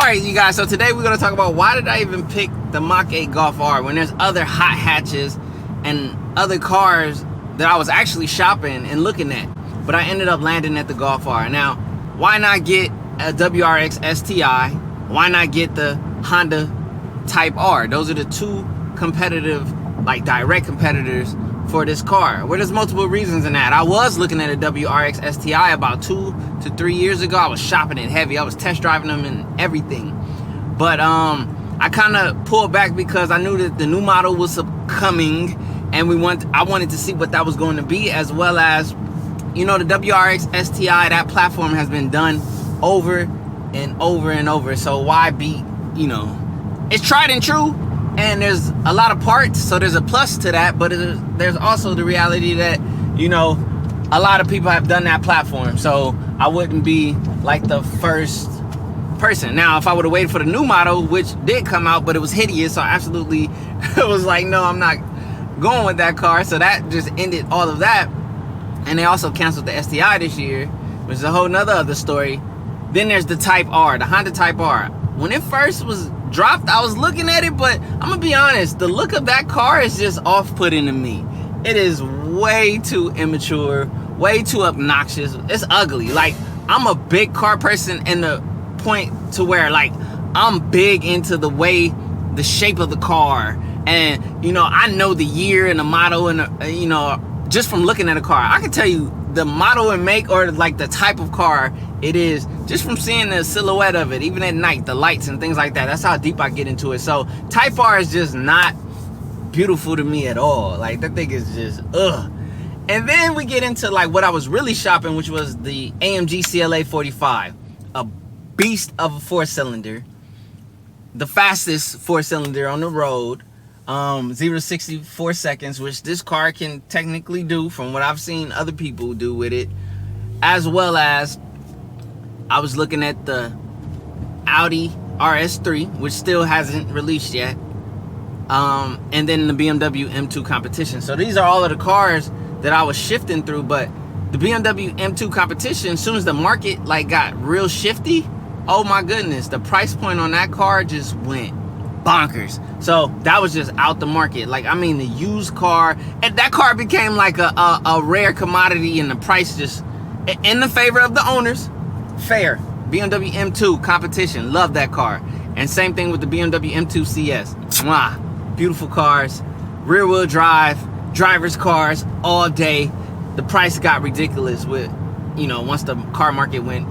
Alright, you guys, so today we're going to talk about why did I even pick the MK8 Golf R when there's other hot hatches and other cars that I was actually shopping and looking at, but I ended up landing at the Golf R. Now, why not get a WRX STI? Why not get the Honda Type R? Those are the two competitive, like direct competitors for this car. Well, there's multiple reasons in that. I was looking at a WRX STI about 2 to 3 years ago. I was shopping it heavy. I was test driving them and everything. But I kind of pulled back because I knew that the new model was coming, and I wanted to see what that was going to be, as well as, you know, the WRX STI, that platform has been done over and over and over. So why be, you know, it's tried and true. And there's a lot of parts, so there's a plus to that, but there's also the reality that, you know, a lot of people have done that platform, so I wouldn't be like the first person. Now, if I would have waited for the new model, which did come out, but it was hideous, so I absolutely was like, no, I'm not going with that car, so that just ended all of that. And they also canceled the STI this year, which is a whole nother other story. Then there's the Type R, the Honda Type R. When it first was dropped, I was looking at it, but I'm gonna be honest, the look of that car is just off-putting to me. It is way too immature, way too obnoxious. It's ugly. Like, I'm a big car person, in the point to where, like, I'm big into the way, the shape of the car, and, you know, I know the year and the model, and you know, just from looking at a car, I can tell you the model and make, or like the type of car it is, just from seeing the silhouette of it, even at night, the lights and things like that. That's how deep I get into it. So Type R is just not beautiful to me at all. Like, that thing is just ugh. And then we get into like what I was really shopping, which was the AMG CLA 45, a beast of a 4-cylinder, the fastest 4-cylinder on the road. 0 to 60 4 seconds, which this car can technically do from what I've seen other people do with it. As well as, I was looking at the Audi RS3, which still hasn't released yet, and then the BMW M2 competition. So these are all of the cars that I was shifting through. But the BMW M2 competition, as soon as the market like got real shifty, oh my goodness, the price point on that car just went bonkers. So that was just out the market. Like, I mean, the used car, and that car became like a rare commodity, and the price just in the favor of the owners. Fair. BMW M2 competition, love that car. And same thing with the BMW M2 CS. Mwah. Beautiful cars, rear wheel drive, driver's cars all day. The price got ridiculous with, you know, once the car market went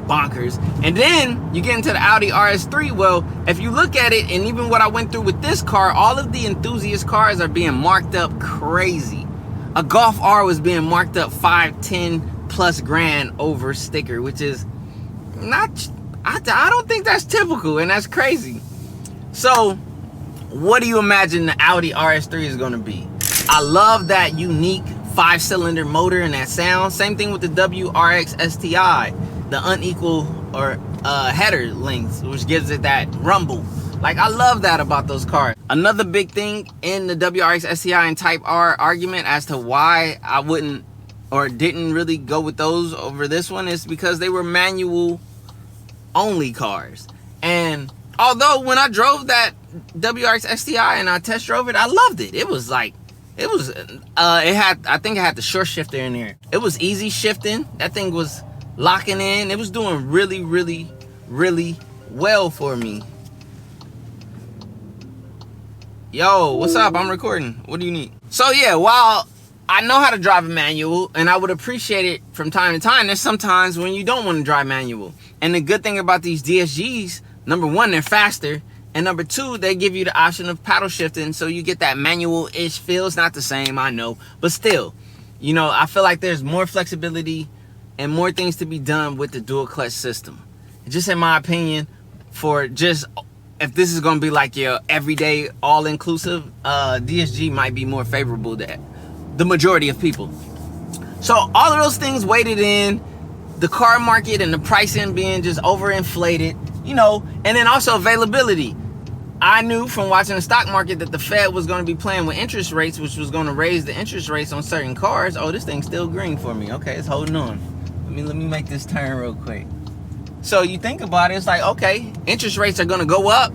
bonkers. And then you get into the Audi RS3. Well, if you look at it, and even what I went through with this car, all of the enthusiast cars are being marked up crazy. A Golf R was being marked up 5-10 plus grand over sticker, which is not, I don't think that's typical, and that's crazy. So what do you imagine the Audi RS3 is going to be? I love that unique 5-cylinder motor and that sound. Same thing with the WRX STI, the unequal or header lengths, which gives it that rumble. Like, I love that about those cars. Another big thing in the WRX STI and Type R argument as to why I wouldn't or didn't really go with those over this one is because they were manual only cars. And although when I drove that WRX STI and I test drove it, I loved it. It was like, it was I think it had the short shifter in there. It was easy shifting. That thing was locking in. It was doing really, really, really well for me. Yo, what's up? I'm recording. What do you need? So yeah, while I know how to drive a manual, and I would appreciate it from time to time, there's sometimes when you don't want to drive manual. And the good thing about these DSGs, number one, they're faster, and number two, they give you the option of paddle shifting, so you get that manual-ish feel. It's not the same, I know, but still, you know, I feel like there's more flexibility and more things to be done with the dual clutch system. Just in my opinion, for just, if this is going to be like your everyday all-inclusive, DSG might be more favorable to the majority of people. So all of those things weighted in, the car market and the pricing being just overinflated, you know, and then also availability. I knew from watching the stock market that the Fed was going to be playing with interest rates, which was going to raise the interest rates on certain cars. Oh, this thing's still green for me. Okay, it's holding on. Let me make this turn real quick. So you think about it, it's like, okay, interest rates are gonna go up.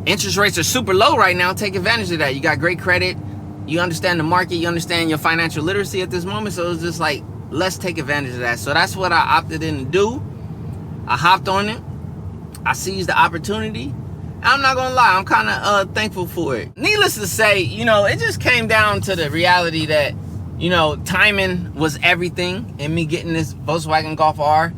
Interest rates are super low right now. Take advantage of that. You got great credit. You understand the market. You understand your financial literacy at this moment. So it's just like, let's take advantage of that. So that's what I opted in to do. I hopped on it. I seized the opportunity. I'm not gonna lie, I'm kind of thankful for it. Needless to say, you know, it just came down to the reality that, you know, timing was everything in me getting this Volkswagen Golf R.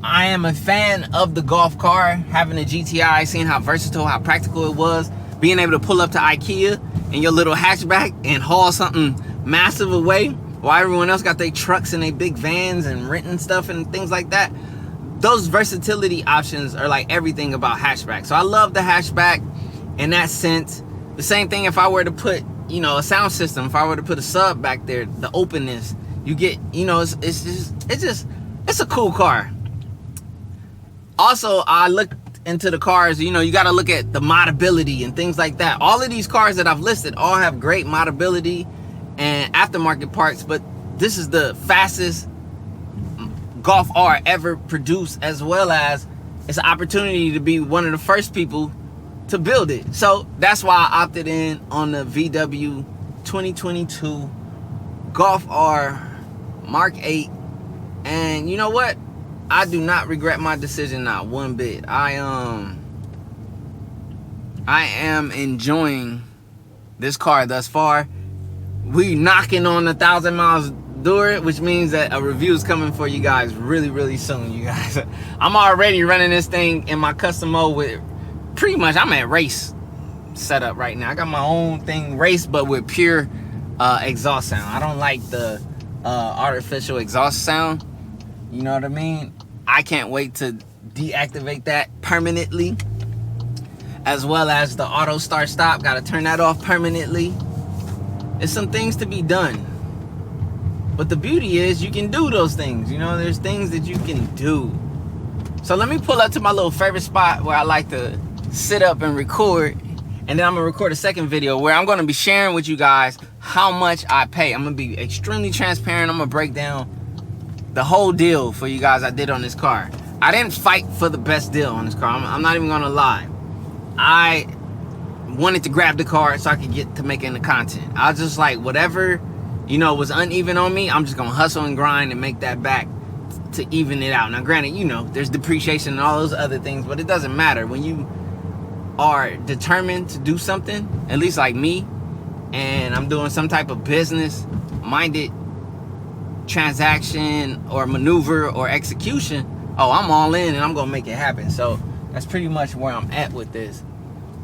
I am a fan of the Golf car, having a GTI, seeing how versatile, how practical it was, being able to pull up to IKEA in your little hatchback and haul something massive away while everyone else got their trucks and their big vans and renting stuff and things like that. Those versatility options are like everything about hatchback. So I love the hatchback in that sense. The same thing if I were to put, you know, a sound system, if I were to put a sub back there, the openness you get, you know, it's a cool car. Also, I looked into the cars, you know, you got to look at the modability and things like that. All of these cars that I've listed all have great modability and aftermarket parts, but this is the fastest Golf R ever produced, as well as it's an opportunity to be one of the first people to build it. So that's why I opted in on the VW 2022 Golf R Mark 8. And you know what? I do not regret my decision, not one bit. I am enjoying this car thus far. We knocking on 1,000 miles door, which means that a review is coming for you guys really soon, you guys. I'm already running this thing in my custom mode with pretty much, I'm at race setup right now. I got my own thing race, but with pure exhaust sound. I don't like the artificial exhaust sound, you know what I mean? I can't wait to deactivate that permanently, as well as the auto start stop. Got to turn that off permanently. There's some things to be done, but the beauty is you can do those things. You know, there's things that you can do. So let me pull up to my little favorite spot where I like to sit up and record, and then I'm gonna record a second video where I'm gonna be sharing with you guys how much I pay. I'm gonna be extremely transparent. I'm gonna break down the whole deal for you guys I did on this car. I didn't fight for the best deal on this car. I'm not even gonna lie. I wanted to grab the car so I could get to making the content. I was just like, whatever, you know, was uneven on me, I'm just gonna hustle and grind and make that back to even it out. Now granted, you know, there's depreciation and all those other things, but it doesn't matter. When you are determined to do something, at least like me, and I'm doing some type of business minded transaction or maneuver or execution, oh, I'm all in and I'm gonna make it happen. So that's pretty much where I'm at with this.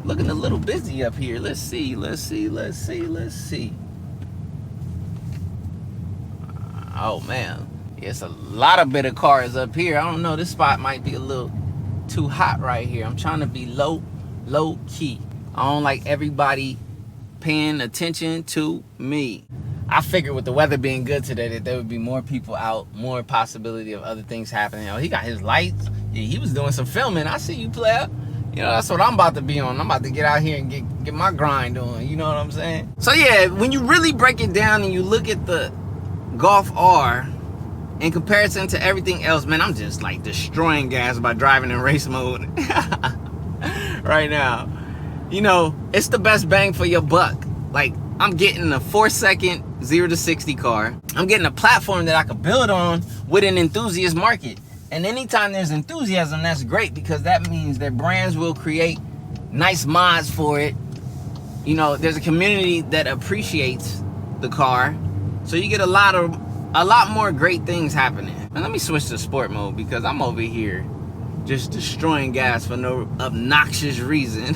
Looking a little busy up here. Let's see. Oh man, it's a lot of better cars up here. I don't know, this spot might be a little too hot right here. I'm trying to be low key. I don't like everybody paying attention to me. I figured with the weather being good today that there would be more people out, more possibility of other things happening. Oh, he got his lights. Yeah, he was doing some filming. I see you, player. You know, that's what I'm about to be on. I'm about to get out here and get my grind on. You know what I'm saying? So yeah, when you really break it down and you look at the Golf R in comparison to everything else, man, I'm just like destroying gas by driving in race mode right now. You know, it's the best bang for your buck. Like, I'm getting a 4-second 0 to 60 car. I'm getting a platform that I could build on with an enthusiast market. And anytime there's enthusiasm, that's great, because that means that brands will create nice mods for it. You know, there's a community that appreciates the car. So you get a lot more great things happening. And let me switch to sport mode, because I'm over here just destroying gas for no obnoxious reason.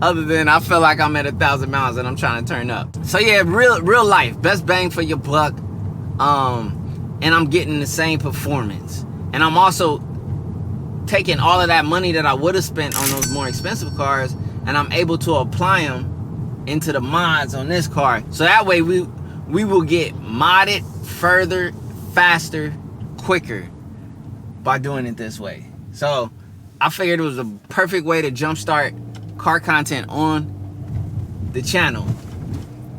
Other than I feel like I'm at 1,000 miles and I'm trying to turn up. So yeah, real life, best bang for your buck. And I'm getting the same performance. And I'm also taking all of that money that I would have spent on those more expensive cars, and I'm able to apply them into the mods on this car. So that way we will get modded further, faster, quicker by doing it this way. So I figured it was a perfect way to jumpstart car content on the channel,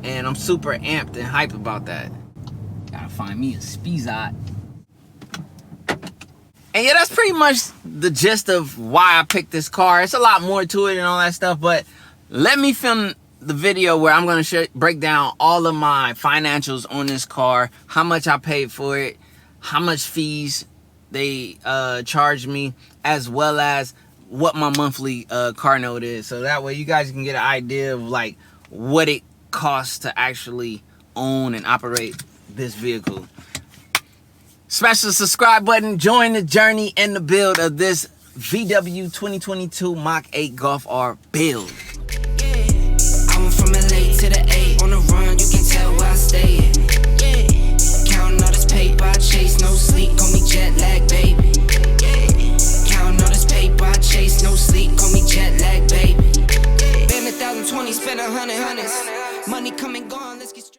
and I'm super amped and hype about that. Gotta find me a Speezot. And yeah, that's pretty much the gist of why I picked this car. It's a lot more to it and all that stuff, but let me film the video where I'm going to break down all of my financials on this car, how much I paid for it, how much fees they charge me, as well as what my monthly car note is. So that way you guys can get an idea of like what it costs to actually own and operate this vehicle. Smash the subscribe button, join the journey and the build of this VW 2022 Mach 8 Golf R build. I went from LA to the A on the run, you can tell where I stay.